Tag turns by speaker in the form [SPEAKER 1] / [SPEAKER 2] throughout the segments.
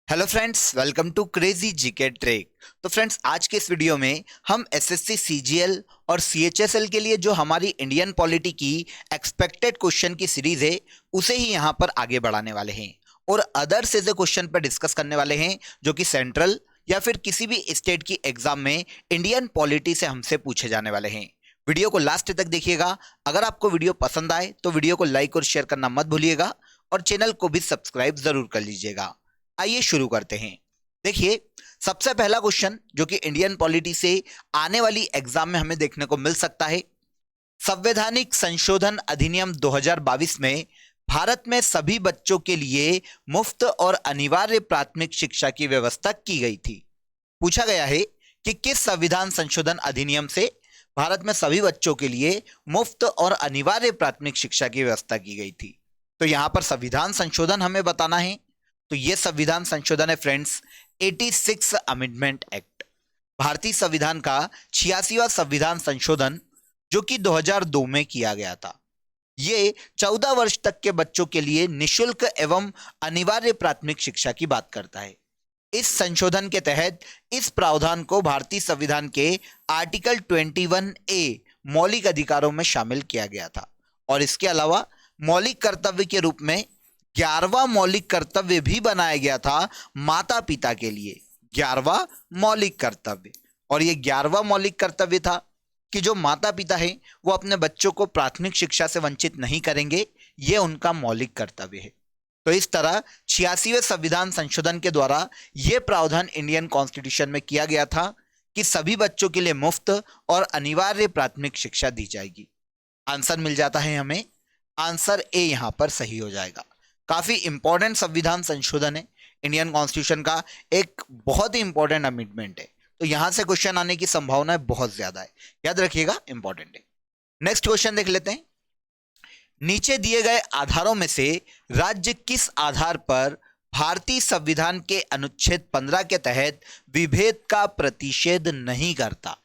[SPEAKER 1] Hello friends, welcome to crazy GK trek. तो friends, आज के इस वीडियो में हम एसएससी सीजीएल और सीएचएसएल के लिए जो हमारी इंडियन पॉलिटी की एक्सपेक्टेड क्वेश्चन की सीरीज है उसे ही यहां पर आगे बढ़ाने वाले हैं और अदर से क्वेश्चन पर डिस्कस करने वाले हैं जो कि सेंट्रल या फिर किसी भी स्टेट की एग्जाम में इंडियन पॉलिटी से हमसे पूछे जाने वाले हैं। वीडियो को लास्ट तक देखिएगा। अगर आपको वीडियो पसंद आए तो वीडियो को लाइक और शेयर करना मत भूलिएगा और चैनल को भी सब्सक्राइब जरूर कर लीजिएगा। आइए शुरू करते हैं। देखिए, सबसे पहला क्वेश्चन जो कि इंडियन पॉलिटी से आने वाली एग्जाम में हमें देखने को मिल सकता है। संवैधानिक संशोधन अधिनियम 2022 में भारत में सभी बच्चों के लिए मुफ्त और अनिवार्य प्राथमिक शिक्षा की व्यवस्था की गई थी। पूछा गया है कि किस संविधान संशोधन अधिनियम से भारत में सभी बच्चों के लिए मुफ्त और अनिवार्य प्राथमिक शिक्षा की व्यवस्था की गई थी। तो यहां पर संविधान संशोधन हमें बताना है। तो यह संविधान संशोधन है फ्रेंड्स 86 अमेंडमेंट एक्ट, भारतीय संविधान का 86वां संविधान संशोधन जो कि 2002 में किया गया था। ये 14 वर्ष तक के बच्चों के लिए निशुल्क एवं अनिवार्य प्राथमिक शिक्षा की बात करता है। इस संशोधन के तहत इस प्रावधान को भारतीय संविधान के आर्टिकल 21A मौलिक अधिकारों में शामिल किया गया था और इसके अलावा मौलिक कर्तव्य के रूप में 11वां मौलिक कर्तव्य भी बनाया गया था माता पिता के लिए। 11वां मौलिक कर्तव्य, और यह 11वां मौलिक कर्तव्य था कि जो माता पिता हैं वो अपने बच्चों को प्राथमिक शिक्षा से वंचित नहीं करेंगे। यह उनका मौलिक कर्तव्य है। तो इस तरह 86वें संविधान संशोधन के द्वारा यह प्रावधान इंडियन कॉन्स्टिट्यूशन में किया गया था कि सभी बच्चों के लिए मुफ्त और अनिवार्य प्राथमिक शिक्षा दी जाएगी। आंसर मिल जाता है हमें, आंसर ए यहां पर सही हो जाएगा। काफी इंपॉर्टेंट संविधान संशोधन है, इंडियन कॉन्स्टिट्यूशन का एक बहुत ही इंपॉर्टेंट अमेंडमेंट है। तो यहां से क्वेश्चन आने की संभावना बहुत ज्यादा है, याद रखिएगा, इंपॉर्टेंट है। नेक्स्ट क्वेश्चन देख लेते हैं। नीचे दिए गए आधारों में से राज्य किस आधार पर भारतीय संविधान के अनुच्छेद 15 के तहत विभेद का प्रतिषेध नहीं करता?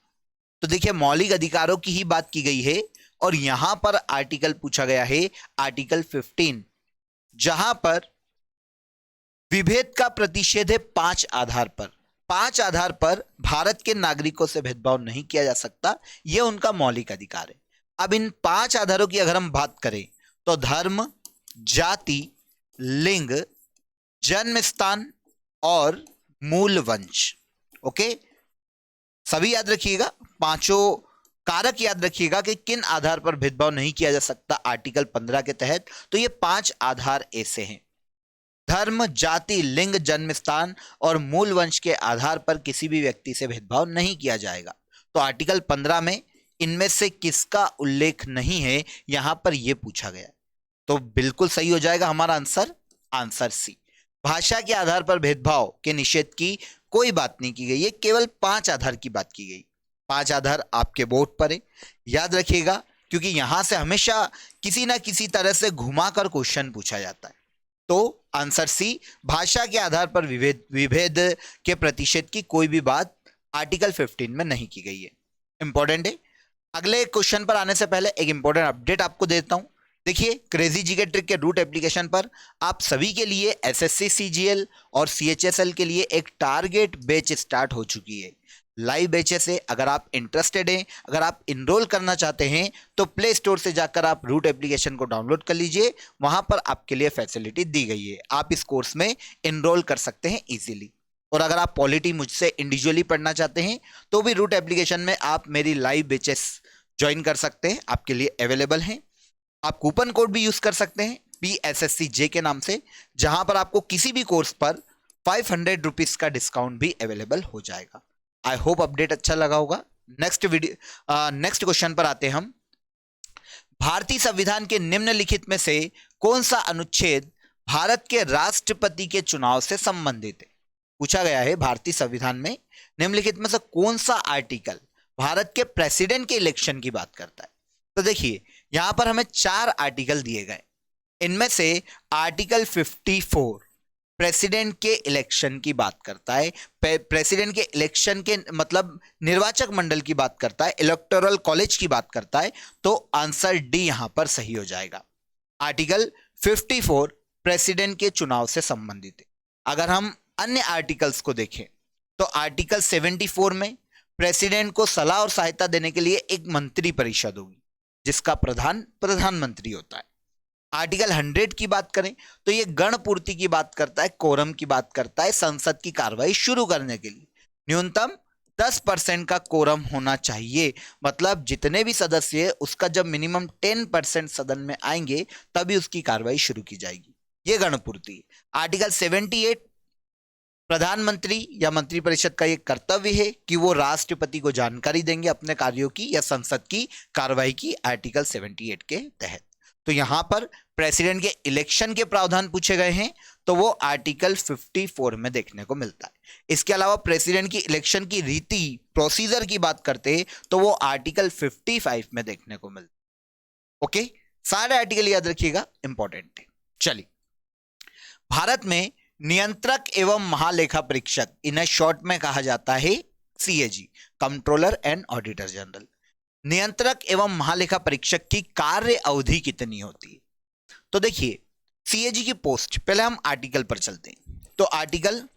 [SPEAKER 1] तो देखिए, मौलिक अधिकारों की ही बात की गई है और यहां पर आर्टिकल पूछा गया है आर्टिकल 15, जहां पर विभेद का प्रतिषेध है 5 आधार पर। 5 आधार पर भारत के नागरिकों से भेदभाव नहीं किया जा सकता, यह उनका मौलिक अधिकार है। अब इन 5 आधारों की अगर हम बात करें तो धर्म, जाति, लिंग, जन्म स्थान और मूल वंश। ओके, सभी याद रखिएगा, पांचों कारक याद रखिएगा कि किन आधार पर भेदभाव नहीं किया जा सकता आर्टिकल 15 के तहत। तो ये 5 आधार ऐसे हैं: धर्म, जाति, लिंग, जन्म स्थान और मूल वंश के आधार पर किसी भी व्यक्ति से भेदभाव नहीं किया जाएगा। तो आर्टिकल 15 में इनमें से किसका उल्लेख नहीं है, यहां पर यह पूछा गया। तो बिल्कुल सही हो जाएगा हमारा आंसर, आंसर सी। भाषा के आधार पर भेदभाव के निषेध की कोई बात नहीं की गई है, केवल 5 आधार की बात की गई। 5 आधार आपके बोर्ड पर है, याद रखिएगा, क्योंकि यहां से हमेशा किसी ना किसी तरह से घुमाकर क्वेश्चन पूछा जाता है। तो आंसर सी, भाषा के आधार पर विभेद के प्रतिषेध की कोई भी बात आर्टिकल 15 में नहीं की गई है। इंपॉर्टेंट है। अगले क्वेश्चन पर आने से पहले एक इंपॉर्टेंट अपडेट आपको देता हूं। देखिए, क्रेजी जीके ट्रिक के रूट एप्लीकेशन पर आप सभी के लिए एसएससी सीजीएल और सीएचएसएल के लिए एक टारगेट बैच स्टार्ट हो चुकी है। लाइव बैचेस है। अगर आप इंटरेस्टेड हैं, अगर आप इनरोल करना चाहते हैं तो प्ले स्टोर से जाकर आप रूट एप्लीकेशन को डाउनलोड कर लीजिए। वहां पर आपके लिए फैसिलिटी दी गई है, आप इस कोर्स में इनरोल कर सकते हैं इजीली। और अगर आप पॉलिटी मुझसे इंडिविजुअली पढ़ना चाहते हैं तो भी रूट एप्लीकेशन में आप मेरी लाइव बैचेस ज्वाइन कर सकते हैं, आपके लिए अवेलेबल हैं। आप कूपन कोड भी यूज कर सकते हैं PSSCJ के नाम से, जहां पर आपको किसी भी कोर्स पर 500 रुपीज का डिस्काउंट भी अवेलेबल हो जाएगा। आई होप अपडेट अच्छा लगा होगा। नेक्स्ट क्वेश्चन पर आते हैं हम। भारतीय संविधान के निम्नलिखित में से कौन सा अनुच्छेद भारत के राष्ट्रपति के चुनाव से संबंधित है? पूछा गया है भारतीय संविधान में निम्नलिखित में से कौन सा आर्टिकल भारत के प्रेसिडेंट के इलेक्शन की बात करता है। तो देखिए, यहां पर हमें 4 आर्टिकल दिए गए। इनमें से आर्टिकल 54 प्रेसिडेंट के इलेक्शन की बात करता है। प्रेसिडेंट के इलेक्शन के मतलब निर्वाचक मंडल की बात करता है, इलेक्टोरल कॉलेज की बात करता है। तो आंसर डी यहां पर सही हो जाएगा। आर्टिकल 54 प्रेसिडेंट के चुनाव से संबंधित है। अगर हम अन्य आर्टिकल्स को देखें तो आर्टिकल 74 में प्रेसिडेंट को सलाह और सहायता देने के लिए एक मंत्री परिषद होगी जिसका प्रधान प्रधानमंत्री होता है। आर्टिकल 100 की बात करें तो यह गण पूर्ति की बात करता है, कोरम की बात करता है, संसद की कार्रवाई शुरू करने के लिए न्यूनतम 10% का कोरम होना चाहिए। मतलब जितने भी सदस्य है उसका जब मिनिमम 10% सदन में आएंगे तभी उसकी कार्रवाई शुरू की जाएगी। यह गणपूर्ति। आर्टिकल 78 प्रधानमंत्री या मंत्रिपरिषद का यह कर्तव्य है कि वो राष्ट्रपति को जानकारी देंगे अपने कार्यों की या संसद की कार्रवाई की, आर्टिकल 78 के तहत। तो यहां पर प्रेसिडेंट के इलेक्शन के प्रावधान पूछे गए हैं तो वो आर्टिकल 54 में देखने को मिलता है। इसके अलावा प्रेसिडेंट की इलेक्शन की रीति प्रोसीजर की बात करते हैं तो वो आर्टिकल 55 में देखने को मिलता है। ओके, सारे आर्टिकल याद रखिएगा, इंपॉर्टेंट है। चलिए, भारत में नियंत्रक एवं महालेखा परीक्षक, इन्हें शॉर्ट में कहा जाता है CAG, controller and auditor general. नियंत्रक एवं महालेखा परीक्षक की कार्य अवधि कितनी होती है? तो देखिए, सीएजी की पोस्ट, पहले हम आर्टिकल पर चलते हैं। तो आर्टिकल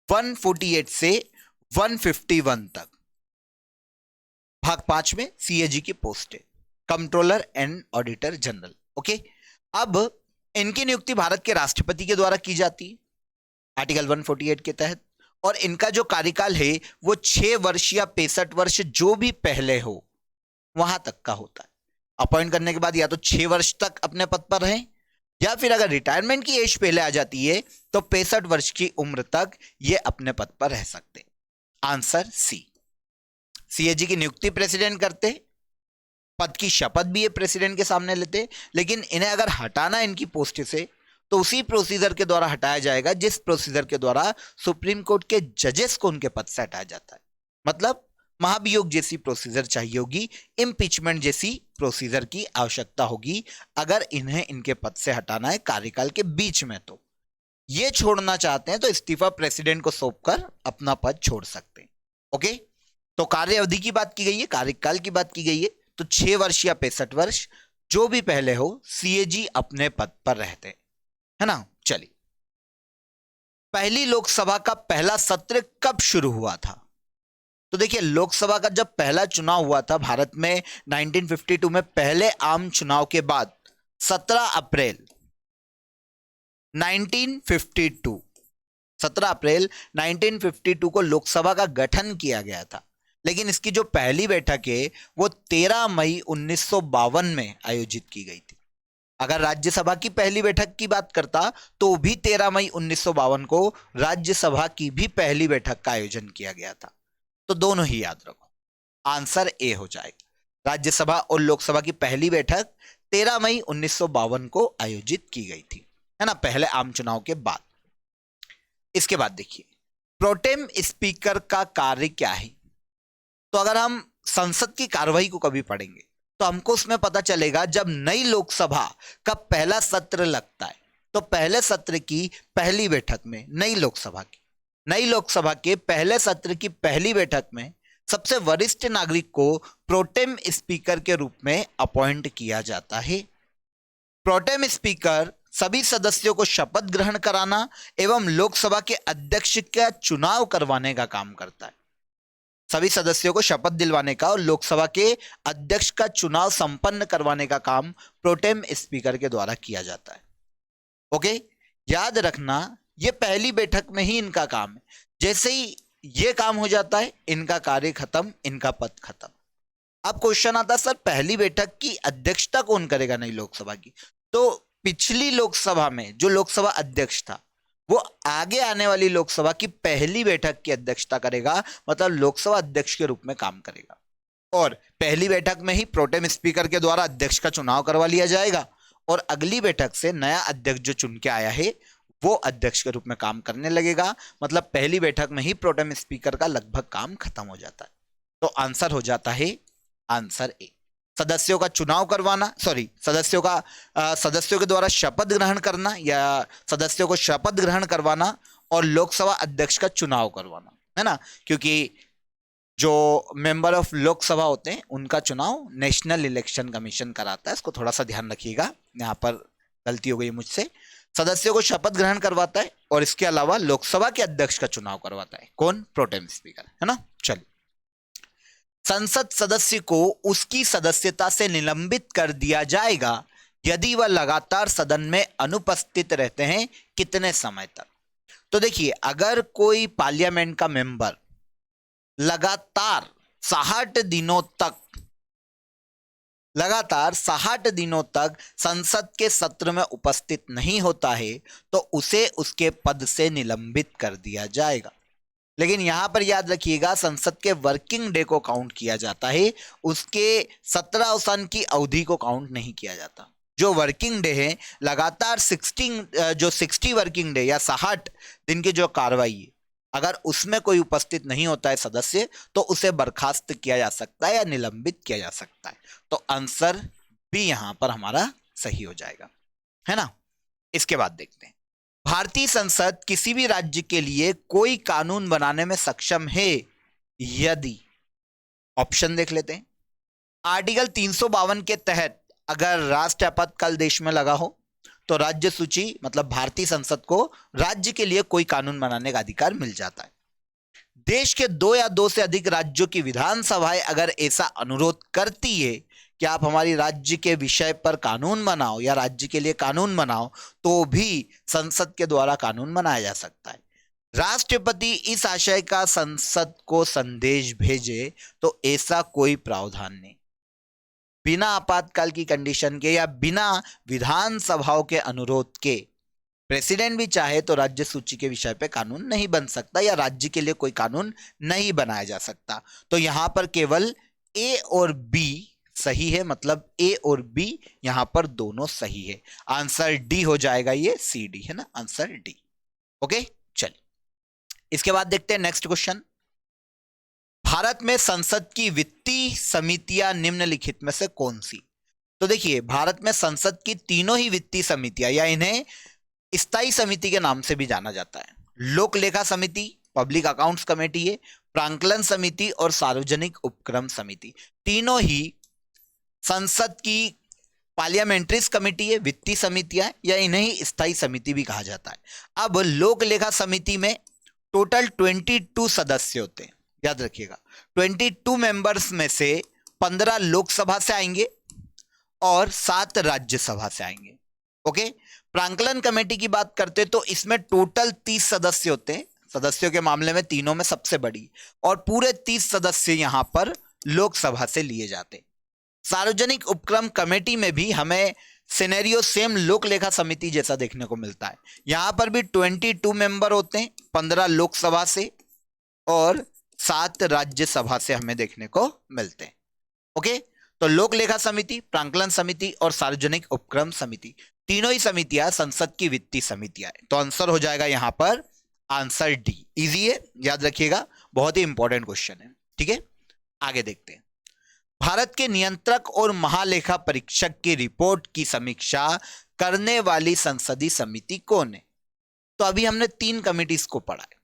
[SPEAKER 1] 148 से 151 तक भाग 5 में सीएजी की पोस्ट है, controller and auditor general. Okay, अब इनकी नियुक्ति भारत के राष्ट्रपति के द्वारा की जाती है आर्टिकल 148 के तहत, और इनका जो कार्यकाल है वो 6 वर्ष या 65 वर्ष जो भी पहले हो वहां तक का होता है। अपॉइंट करने के बाद या तो 6 वर्ष तक अपने पद पर रहें, या फिर अगर रिटायरमेंट की एज पहले आ जाती है तो 65 वर्ष की उम्र तक ये अपने पद पर रह सकते हैं। Answer C. सीएजी की नियुक्ति प्रेसिडेंट करते, पद की शपथ भी ये प्रेसिडेंट के सामने लेते, लेकिन इन्हें अगर हटाना इनकी पोस्ट से तो उसी प्रोसीजर के द्वारा हटाया जाएगा जिस प्रोसीजर के द्वारा सुप्रीम कोर्ट के जजेस को उनके पद से हटाया जाता है। मतलब महाभियोग जैसी प्रोसीजर चाहिए होगी, इम्पीचमेंट जैसी प्रोसीजर की आवश्यकता होगी अगर इन्हें इनके पद से हटाना है कार्यकाल के बीच में। तो ये छोड़ना चाहते हैं तो इस्तीफा प्रेसिडेंट को सौंपकर अपना पद छोड़ सकते हैं। ओके, तो कार्य अवधि की बात की गई है, कार्यकाल की बात की गई है, तो 6 वर्ष या 65 वर्ष जो भी पहले हो सीएजी अपने पद पर रहते हैं, है ना। चलिए, पहली लोकसभा का पहला सत्र कब शुरू हुआ था? तो देखिए, लोकसभा का जब पहला चुनाव हुआ था भारत में 1952 में, पहले आम चुनाव के बाद 17 अप्रैल 1952 को लोकसभा का गठन किया गया था। लेकिन इसकी जो पहली बैठक है वो 13 मई 1952 में आयोजित की गई थी। अगर राज्यसभा की पहली बैठक की बात करता तो भी 13 मई 1952 को राज्यसभा की भी पहली बैठक का आयोजन किया गया था। तो दोनों ही याद रखो, आंसर ए हो जाएगा। राज्यसभा और लोकसभा की पहली बैठक 13 मई 1952 को आयोजित की गई थी, है ना, पहले आम चुनाव के बाद। इसके बाद देखिए, प्रोटेम स्पीकर का कार्य क्या है? तो अगर हम संसद की कार्रवाई को कभी पढ़ेंगे तो हमको उसमें पता चलेगा जब नई लोकसभा का पहला सत्र लगता है तो पहले सत्र की पहली बैठक में नई लोकसभा के पहले सत्र की पहली बैठक में सबसे वरिष्ठ नागरिक को प्रोटेम स्पीकर के रूप में अपॉइंट किया जाता है। प्रोटेम स्पीकर सभी सदस्यों को शपथ ग्रहण कराना एवं लोकसभा के अध्यक्ष का चुनाव करवाने का काम करता है। सभी सदस्यों को शपथ दिलवाने का और लोकसभा के अध्यक्ष का चुनाव संपन्न करवाने का काम प्रोटेम स्पीकर के द्वारा किया जाता है। ओके, याद रखना ये पहली बैठक में ही इनका काम है। जैसे ही ये काम हो जाता है इनका कार्य खत्म, इनका पद खत्म। अब क्वेश्चन आता है, सर पहली बैठक की अध्यक्षता कौन करेगा नई लोकसभा की? तो पिछली लोकसभा में जो लोकसभा अध्यक्ष था वो आगे आने वाली लोकसभा की पहली बैठक की अध्यक्षता करेगा, मतलब लोकसभा अध्यक्ष के रूप में काम करेगा। और पहली बैठक में ही प्रोटेम स्पीकर के द्वारा अध्यक्ष का चुनाव करवा लिया जाएगा और अगली बैठक से नया अध्यक्ष जो चुन के आया है वो अध्यक्ष के रूप में काम करने लगेगा। मतलब पहली बैठक में ही प्रोटेम स्पीकर का लगभग काम खत्म हो जाता है। तो आंसर हो जाता है आंसर ए। सदस्यों का चुनाव करवाना, सदस्यों के द्वारा शपथ ग्रहण करना या सदस्यों को शपथ ग्रहण करवाना और लोकसभा अध्यक्ष का चुनाव करवाना, है ना, क्योंकि जो मेंबर ऑफ लोकसभा होते हैं उनका चुनाव नेशनल इलेक्शन कमीशन कराता है। इसको थोड़ा सा ध्यान रखिएगा, यहाँ पर गलती हो गई मुझसे। सदस्यों को शपथ ग्रहण करवाता है और इसके अलावा लोकसभा के अध्यक्ष का चुनाव करवाता है। कौन? प्रोटेम स्पीकर, है ना। चलिए, संसद सदस्य को उसकी सदस्यता से निलंबित कर दिया जाएगा यदि वह लगातार सदन में अनुपस्थित रहते हैं। कितने समय तक? तो देखिए, अगर कोई पार्लियामेंट का मेंबर लगातार 60 दिनों तक संसद के सत्र में उपस्थित नहीं होता है तो उसे उसके पद से निलंबित कर दिया जाएगा। लेकिन यहां पर याद रखिएगा, संसद के वर्किंग डे को काउंट किया जाता है, उसके सत्रावसान की अवधि को काउंट नहीं किया जाता। जो वर्किंग डे है, लगातार 60 वर्किंग डे या 60 दिन की जो कार्रवाई है, अगर उसमें कोई उपस्थित नहीं होता है सदस्य, तो उसे बर्खास्त किया जा सकता है या निलंबित किया जा सकता है। तो आंसर बी यहां पर हमारा सही हो जाएगा, है ना। इसके बाद देखते हैं, भारतीय संसद किसी भी राज्य के लिए कोई कानून बनाने में सक्षम है यदि, ऑप्शन देख लेते हैं। आर्टिकल 352 के तहत अगर राष्ट्र आपातकाल देश में लगा हो तो राज्य सूची मतलब भारतीय संसद को राज्य के लिए कोई कानून बनाने का अधिकार मिल जाता है। देश के 2 या 2 से अधिक राज्यों की विधानसभाएं अगर ऐसा अनुरोध करती है कि आप हमारी राज्य के विषय पर कानून बनाओ या राज्य के लिए कानून बनाओ, तो भी संसद के द्वारा कानून बनाया जा सकता है। राष्ट्रपति इस आशय का संसद को संदेश भेजे तो ऐसा कोई प्रावधान नहीं। बिना आपातकाल की कंडीशन के या बिना विधानसभाओं के अनुरोध के प्रेसिडेंट भी चाहे तो राज्य सूची के विषय पे कानून नहीं बन सकता या राज्य के लिए कोई कानून नहीं बनाया जा सकता। तो यहां पर केवल ए और बी सही है, मतलब ए और बी यहां पर दोनों सही है। आंसर डी हो जाएगा, ये सी डी है ना, आंसर डी। ओके, चलिए इसके बाद देखते हैं नेक्स्ट क्वेश्चन। भारत में संसद की वित्तीय समितियां निम्नलिखित में से कौन सी? तो देखिए, भारत में संसद की तीनों ही वित्तीय समितियां या इन्हें स्थायी समिति के नाम से भी जाना जाता है। लोक लेखा समिति, पब्लिक अकाउंट्स कमेटी है, प्रांकलन समिति और सार्वजनिक उपक्रम समिति, तीनों ही संसद की पार्लियामेंट्री कमेटी है, वित्तीय समितियां, या इन्हें ही स्थायी समिति भी कहा जाता है। अब लोक लेखा समिति में टोटल 22 सदस्य होते हैं, याद रखिएगा। 22 मेंबर्स में से 15 लोकसभा से आएंगे और 7 राज्यसभा से आएंगे। ओके, प्रांकलन कमेटी की बात करते तो इसमें टोटल 30 सदस्य होते हैं। सदस्यों के मामले में तीनों में सबसे बड़ी, और पूरे 30 सदस्य यहां पर लोकसभा से लिए जाते। सार्वजनिक उपक्रम कमेटी में भी हमें सिनेरियो सेम लोक लेखा समिति जैसा देखने को मिलता है। यहां पर भी 22 मेंबर होते हैं, 15 लोकसभा से और 7 राज्यसभा से हमें देखने को मिलते हैं। ओके, तो लोक लेखा समिति, प्रांकलन समिति और सार्वजनिक उपक्रम समिति, तीनों ही समितियां संसद की वित्तीय समितियां हैं। तो आंसर हो जाएगा यहां पर आंसर डी। इजी है, याद रखिएगा, बहुत ही इंपॉर्टेंट क्वेश्चन है। ठीक है, आगे देखते हैं। भारत के नियंत्रक और महालेखा परीक्षक की रिपोर्ट की समीक्षा करने वाली संसदीय समिति कौन है? तो अभी हमने 3 कमिटीज को पढ़ा है।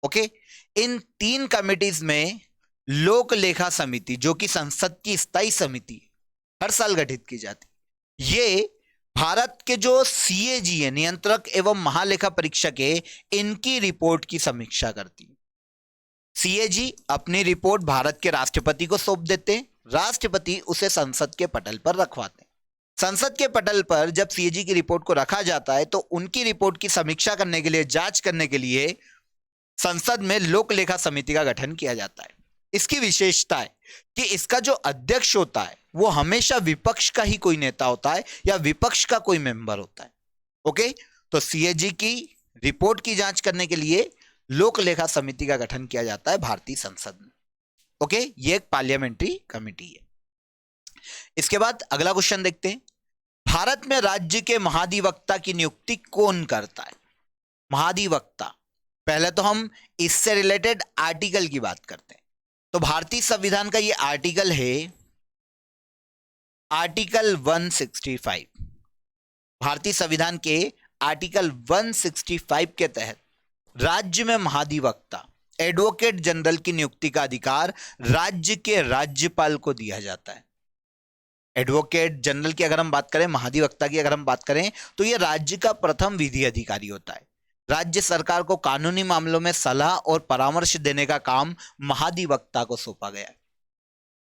[SPEAKER 1] ओके, इन 3 कमिटीज में लोक लेखा समिति, जो कि संसद की स्थायी समिति हर साल गठित की जाती, ये भारत के जो सीएजी है, नियंत्रक एवं महालेखा परीक्षक है, इनकी रिपोर्ट की समीक्षा करती है। सीएजी अपनी रिपोर्ट भारत के राष्ट्रपति को सौंप देते हैं, राष्ट्रपति उसे संसद के पटल पर रखवाते हैं। संसद के पटल पर जब सीएजी की रिपोर्ट को रखा जाता है तो उनकी रिपोर्ट की समीक्षा करने के लिए, जांच करने के लिए संसद में लोक लेखा समिति का गठन किया जाता है। इसकी विशेषता है कि इसका जो अध्यक्ष होता है वो हमेशा विपक्ष का ही कोई नेता होता है या विपक्ष का कोई मेंबर होता है। ओके, तो सीएजी की रिपोर्ट की जांच करने के लिए लोक लेखा समिति का गठन किया जाता है भारतीय संसद में। ओके, ये एक पार्लियामेंट्री कमेटी है। इसके बाद अगला क्वेश्चन देखते हैं। भारत में राज्य के महाधिवक्ता की नियुक्ति कौन करता है? महाधिवक्ता, पहले तो हम इससे रिलेटेड आर्टिकल की बात करते हैं। तो भारतीय संविधान का ये आर्टिकल है आर्टिकल 165। भारतीय संविधान के आर्टिकल 165 के तहत राज्य में महाधिवक्ता, एडवोकेट जनरल की नियुक्ति का अधिकार राज्य के राज्यपाल को दिया जाता है। एडवोकेट जनरल की अगर हम बात करें, महाधिवक्ता की अगर हम बात करें, तो यह राज्य का प्रथम विधि अधिकारी होता है। राज्य सरकार को कानूनी मामलों में सलाह और परामर्श देने का काम महाधिवक्ता को सौंपा गया है।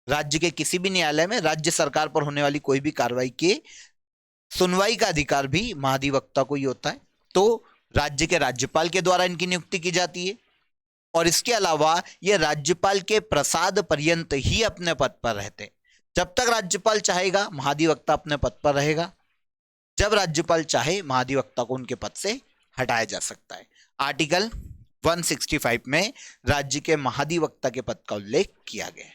[SPEAKER 1] राज्य के किसी भी न्यायालय में राज्य सरकार पर होने वाली कोई भी कार्रवाई की सुनवाई का अधिकार भी महाधिवक्ता को ही होता है। तो राज्य के राज्यपाल के द्वारा इनकी नियुक्ति की जाती है और इसके अलावा ये राज्यपाल के प्रसाद पर्यंत ही अपने पद पर रहते। जब तक राज्यपाल चाहेगा महाधिवक्ता अपने पद पर रहेगा, जब राज्यपाल चाहे महाधिवक्ता को उनके पद से हटाया जा सकता है। आर्टिकल 165 में राज्य के महाधिवक्ता के पद का उल्लेख किया गया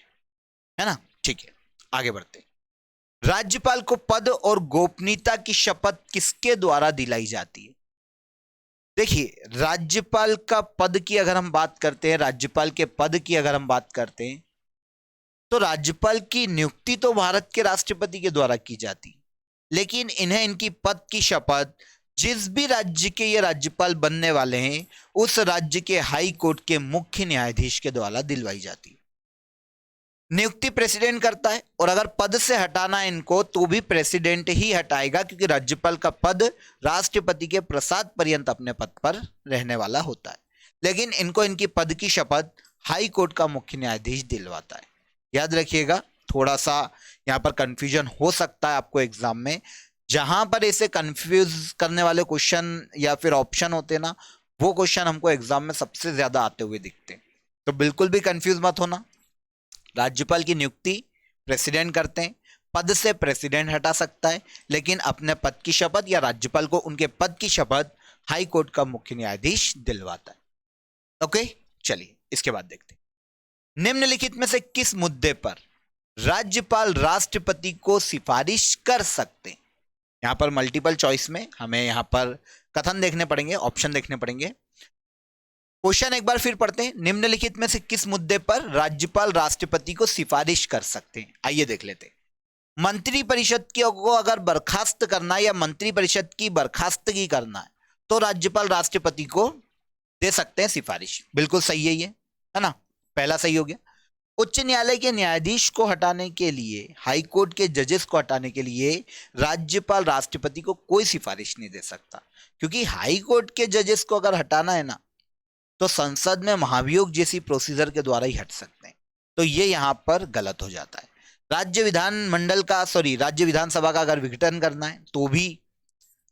[SPEAKER 1] है ना। ठीक है, आगे बढ़ते हैं। राज्यपाल को पद और गोपनीयता की शपथ किसके द्वारा दिलाई जाती है? देखिए, राज्यपाल का पद की अगर हम बात करते हैं, राज्यपाल के पद की अगर हम बात करते हैं, तो राज्यपाल की नियुक्ति तो भारत के राष्ट्रपति के द्वारा की जाती, लेकिन इन्हें इनकी पद की शपथ जिस भी राज्य के ये राज्यपाल बनने वाले हैं उस राज्य के हाई कोर्ट के मुख्य न्यायाधीश के द्वारा दिलवाई जाती है। नियुक्ति प्रेसिडेंट करता है और अगर पद से हटाना है इनको तो भी प्रेसिडेंट ही हटाएगा, क्योंकि राज्यपाल का पद राष्ट्रपति के प्रसाद पर्यंत अपने पद पर रहने वाला होता है, लेकिन इनको इनकी पद की शपथ हाई कोर्ट का मुख्य न्यायाधीश दिलवाता है। याद रखिएगा, थोड़ा सा यहाँ पर कंफ्यूजन हो सकता है आपको एग्जाम में। जहां पर ऐसे कंफ्यूज करने वाले क्वेश्चन या फिर ऑप्शन होते ना, वो क्वेश्चन हमको एग्जाम में सबसे ज्यादा आते हुए दिखते हैं, तो बिल्कुल भी कंफ्यूज मत होना। राज्यपाल की नियुक्ति प्रेसिडेंट करते हैं, पद से प्रेसिडेंट हटा सकता है, लेकिन अपने पद की शपथ या राज्यपाल को उनके पद की शपथ हाई कोर्ट का मुख्य न्यायाधीश दिलवाता है। ओके, चलिए इसके बाद देखते हैं। निम्नलिखित में से किस मुद्दे पर राज्यपाल राष्ट्रपति को सिफारिश कर सकते हैं? यहां पर मल्टीपल चॉइस में हमें यहां पर कथन देखने पड़ेंगे, ऑप्शन देखने पड़ेंगे। क्वेश्चन एक बार फिर पढ़ते हैं। निम्नलिखित में से किस मुद्दे पर राज्यपाल राष्ट्रपति को सिफारिश कर सकते हैं? आइए देख लेते हैं। मंत्रिपरिषद को अगर बर्खास्त करना या मंत्रिपरिषद की बर्खास्तगी करना है तो राज्यपाल राष्ट्रपति को दे सकते हैं सिफारिश। बिल्कुल सही है, ये है ना, पहला सही हो गया। उच्च न्यायालय के न्यायाधीश को हटाने के लिए, हाई कोर्ट के जजेस को हटाने के लिए राज्यपाल राष्ट्रपति को कोई सिफारिश नहीं दे सकता, क्योंकि हाई कोर्ट के जजेस को अगर हटाना है ना तो संसद में महाभियोग जैसी प्रोसीजर के द्वारा ही हट सकते हैं, तो ये यहां पर गलत हो जाता है। राज्य विधानसभा का अगर विघटन करना है तो भी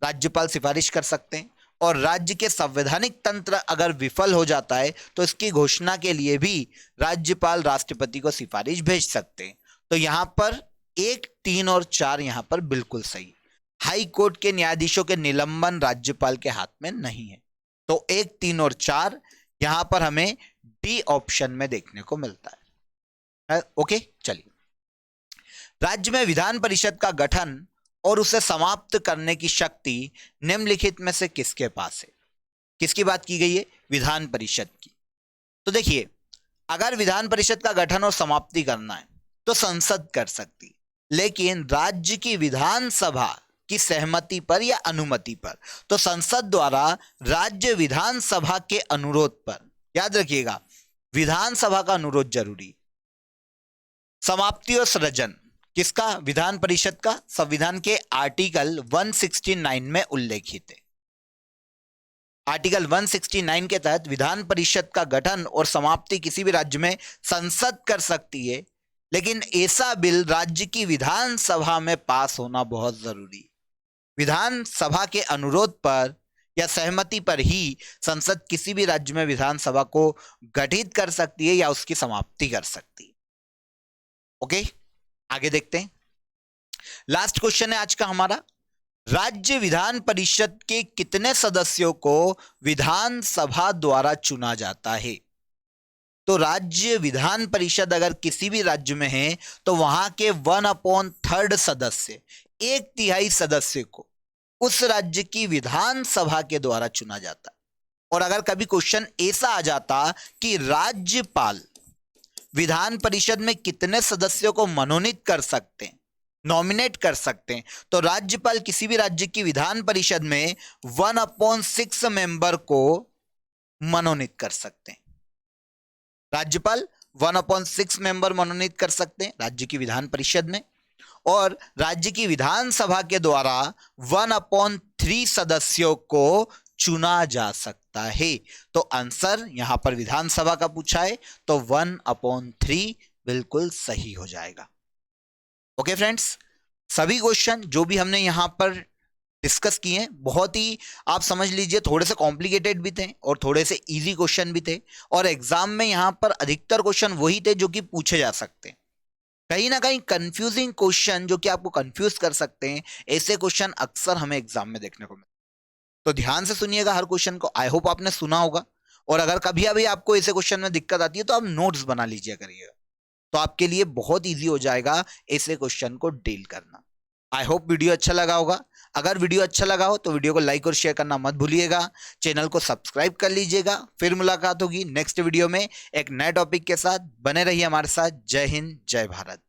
[SPEAKER 1] राज्यपाल सिफारिश कर सकते हैं, और राज्य के संवैधानिक तंत्र अगर विफल हो जाता है तो इसकी घोषणा के लिए भी राज्यपाल राष्ट्रपति को सिफारिश भेज सकते हैं। तो यहां पर 1, 3 और 4 यहां पर बिल्कुल सही। हाई कोर्ट के न्यायाधीशों के निलंबन राज्यपाल के हाथ में नहीं है, तो 1, 3 और 4 यहां पर हमें डी ऑप्शन में देखने को मिलता है। ओके, चलिए। राज्य में विधान परिषद का गठन और उसे समाप्त करने की शक्ति निम्नलिखित में से किसके पास है? किसकी बात की गई है? विधान परिषद की। तो देखिए, अगर विधान परिषद का गठन और समाप्ति करना है तो संसद कर सकती, लेकिन राज्य की विधानसभा की सहमति पर या अनुमति पर, तो संसद द्वारा राज्य विधानसभा के अनुरोध पर, याद रखिएगा विधानसभा का अनुरोध जरूरी। समाप्ति और सृजन किसका? विधान परिषद का। संविधान के आर्टिकल 169 में उल्लेखित है। आर्टिकल 169 के तहत विधान परिषद का गठन और समाप्ति किसी भी राज्य में संसद कर सकती है, लेकिन ऐसा बिल राज्य की विधानसभा में पास होना बहुत जरूरी। विधानसभा के अनुरोध पर या सहमति पर ही संसद किसी भी राज्य में विधानसभा को गठित कर सकती है या उसकी समाप्ति कर सकती है। ओके, आगे देखते हैं। लास्ट क्वेश्चन है आज का हमारा। राज्य विधान परिषद के कितने सदस्यों को विधानसभा द्वारा चुना जाता है? तो राज्य विधान परिषद अगर किसी भी राज्य में है तो वहां के 1/3 सदस्य, 1/3 सदस्य को उस राज्य की विधानसभा के द्वारा चुना जाता है। और अगर कभी क्वेश्चन ऐसा आ जाता कि राज्यपाल विधान परिषद में कितने सदस्यों को मनोनीत कर सकते हैं, नॉमिनेट कर सकते हैं, तो राज्यपाल किसी भी राज्य की विधान परिषद में 1/6 मेंबर को मनोनीत कर सकते हैं। राज्यपाल 1/6 मेंबर मनोनीत कर सकते हैं राज्य की विधान परिषद में, और राज्य की विधानसभा के द्वारा 1/3 सदस्यों को चुना जा सकता है? तो आंसर यहां पर विधानसभा का पूछा है, तो 1/3 बिल्कुल सही हो जाएगा। ओके फ्रेंड्स, सभी क्वेश्चन जो भी हमने यहां पर डिस्कस किए हैं, बहुत ही आप समझ लीजिए थोड़े से कॉम्प्लिकेटेड भी थे और थोड़े से इजी क्वेश्चन भी थे, और एग्जाम में यहां पर अधिकतर क्वेश्चन वही थे जो कि पूछे जा सकते हैं। कहीं ना कहीं कंफ्यूजिंग क्वेश्चन जो कि आपको कंफ्यूज कर सकते हैं, ऐसे क्वेश्चन अक्सर हमें एग्जाम में देखने को मिलते हैं। तो ध्यान से सुनिएगा हर क्वेश्चन को, आई होप आपने सुना होगा। और अगर कभी अभी आपको ऐसे क्वेश्चन में दिक्कत आती है तो आप नोट्स बना लीजिए करिएगा, तो आपके लिए बहुत ईजी हो जाएगा ऐसे क्वेश्चन को डील करना। आई होप वीडियो अच्छा लगा होगा। अगर वीडियो अच्छा लगा हो तो वीडियो को लाइक और शेयर करना मत भूलिएगा। चैनल को सब्सक्राइब कर लीजिएगा। फिर मुलाकात होगी नेक्स्ट वीडियो में एक नए टॉपिक के साथ। बने रहिए हमारे साथ। जय हिंद, जय भारत।